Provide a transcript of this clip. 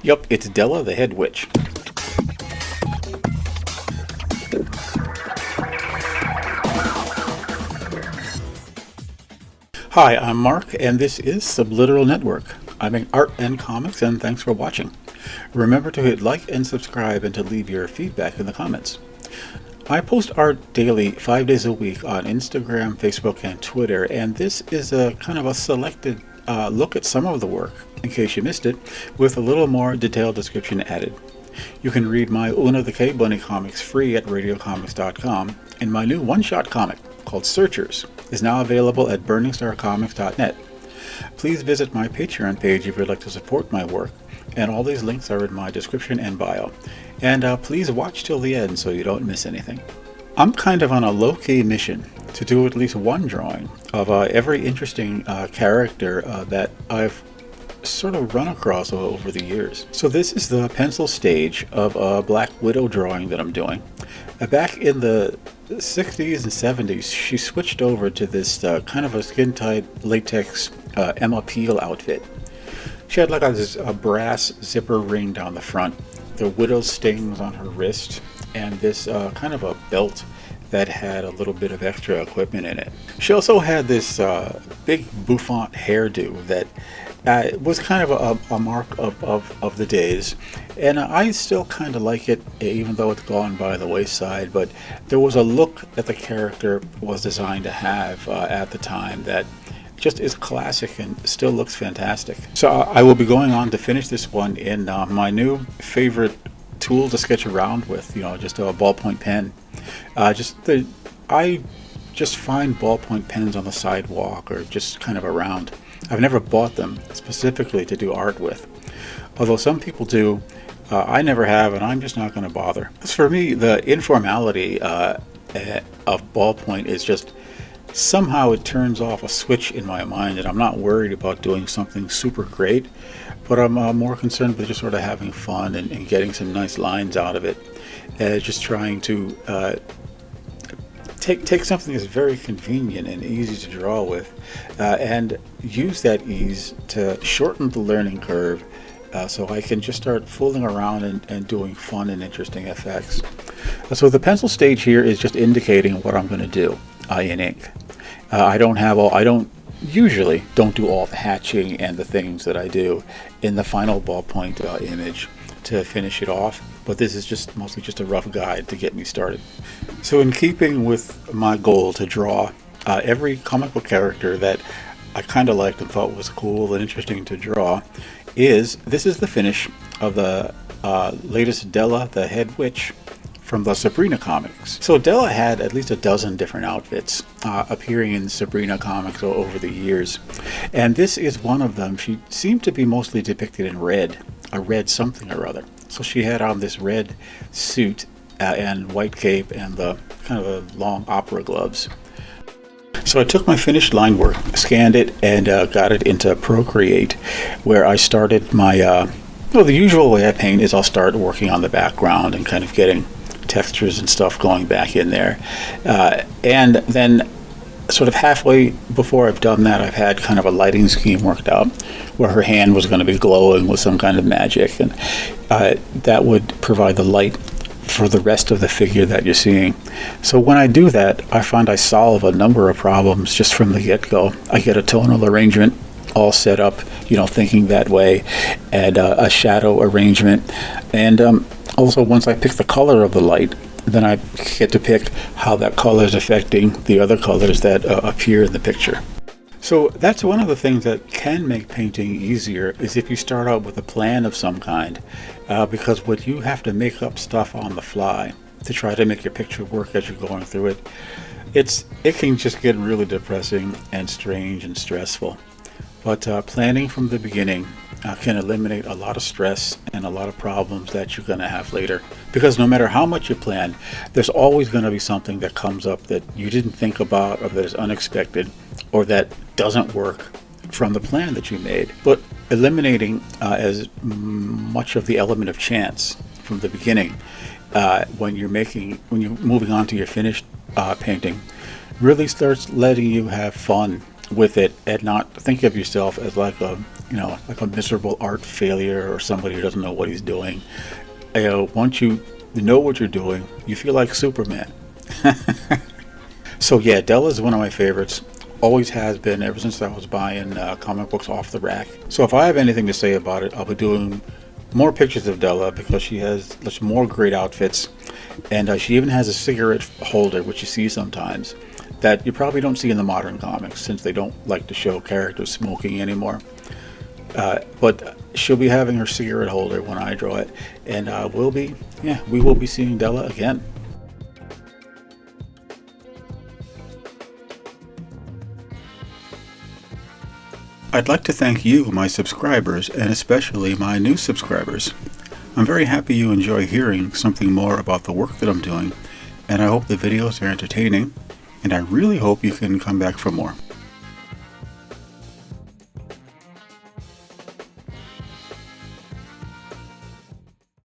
Yup, it's Della the Head Witch. Hi, I'm Mark, and this is Subliteral Network. I make art and comics, and thanks for watching. Remember to hit like and subscribe and to leave your feedback in the comments. I post art daily, 5 days a week on Instagram, Facebook, and Twitter, and this is a kind of a selected look at some of the work, in case you missed it, with a little more detailed description added. You can read my Una the K Bunny comics free at radiocomics.com, and my new one-shot comic, called Searchers, is now available at burningstarcomics.net. Please visit my Patreon page if you'd like to support my work, and all these links are in my description and bio. And please watch till the end so you don't miss anything. I'm kind of on a low-key mission to do at least one drawing of every interesting character that I've sort of run across over the years. So this is the pencil stage of a Black Widow drawing that I'm doing. Back in the 60s and 70s, she switched over to this kind of a skin-tight latex Emma Peel outfit. She had like a brass zipper ring down the front, the widow's stings on her wrist, and this kind of a belt that had a little bit of extra equipment in it. She also had this big bouffant hairdo that was kind of a mark of the days, and I still kind of like it, even though it's gone by the wayside. But there was a look that the character was designed to have at the time that just is classic and still looks fantastic. So I will be going on to finish this one in my new favorite tool to sketch around with, just a ballpoint pen. I just find ballpoint pens on the sidewalk or just kind of around. I've never bought them specifically to do art with, although some people do. I never have, and I'm just not going to bother. As for me, the informality of ballpoint is just somehow it turns off a switch in my mind, and I'm not worried about doing something super great, but I'm more concerned with just sort of having fun and getting some nice lines out of it. Just trying to take something that's very convenient and easy to draw with, and use that ease to shorten the learning curve, so I can just start fooling around and doing fun and interesting effects. So the pencil stage here is just indicating what I'm going to do in ink. I don't usually do all the hatching and the things that I do in the final ballpoint image to finish it off, but this is just mostly just a rough guide to get me started. So in keeping with my goal to draw every comic book character that I kind of liked and thought was cool and interesting to draw, this is the finish of the latest Della the Head Witch from the Sabrina comics. So Della had at least a dozen different outfits appearing in Sabrina comics over the years, and this is one of them. She seemed to be mostly depicted in red, a red something or other. So she had on this red suit and white cape and the kind of a long opera gloves. So I took my finished line work, scanned it, and got it into Procreate, where I started my the usual way I paint is I'll start working on the background and kind of getting textures and stuff going back in there, and then sort of halfway before I've done that, I've had kind of a lighting scheme worked out where her hand was going to be glowing with some kind of magic, and that would provide the light for the rest of the figure that you're seeing. So when I do that, I find I solve a number of problems just from the get-go. I get a tonal arrangement all set up, thinking that way, and a shadow arrangement, and also once I pick the color of the light, then I get to pick how that color is affecting the other colors that appear in the picture. So that's one of the things that can make painting easier, is if you start out with a plan of some kind, because when you have to make up stuff on the fly to try to make your picture work as you're going through it, it can just get really depressing and strange and stressful. But planning from the beginning can eliminate a lot of stress and a lot of problems that you're going to have later. Because no matter how much you plan, there's always going to be something that comes up that you didn't think about, or that is unexpected, or that doesn't work from the plan that you made. But eliminating as much of the element of chance from the beginning when you're moving on to your finished painting really starts letting you have fun with it and not think of yourself as like a, like a miserable art failure or somebody who doesn't know what he's doing. Once you know what you're doing, you feel like Superman. So yeah, Della is one of my favorites. Always has been ever since I was buying comic books off the rack. So if I have anything to say about it, I'll be doing more pictures of Della because she has more great outfits, and she even has a cigarette holder, which you see sometimes, that you probably don't see in the modern comics since they don't like to show characters smoking anymore. But she'll be having her cigarette holder when I draw it, and we will be seeing Della again. I'd like to thank you, my subscribers, and especially my new subscribers. I'm very happy you enjoy hearing something more about the work that I'm doing, and I hope the videos are entertaining, and I really hope you can come back for more.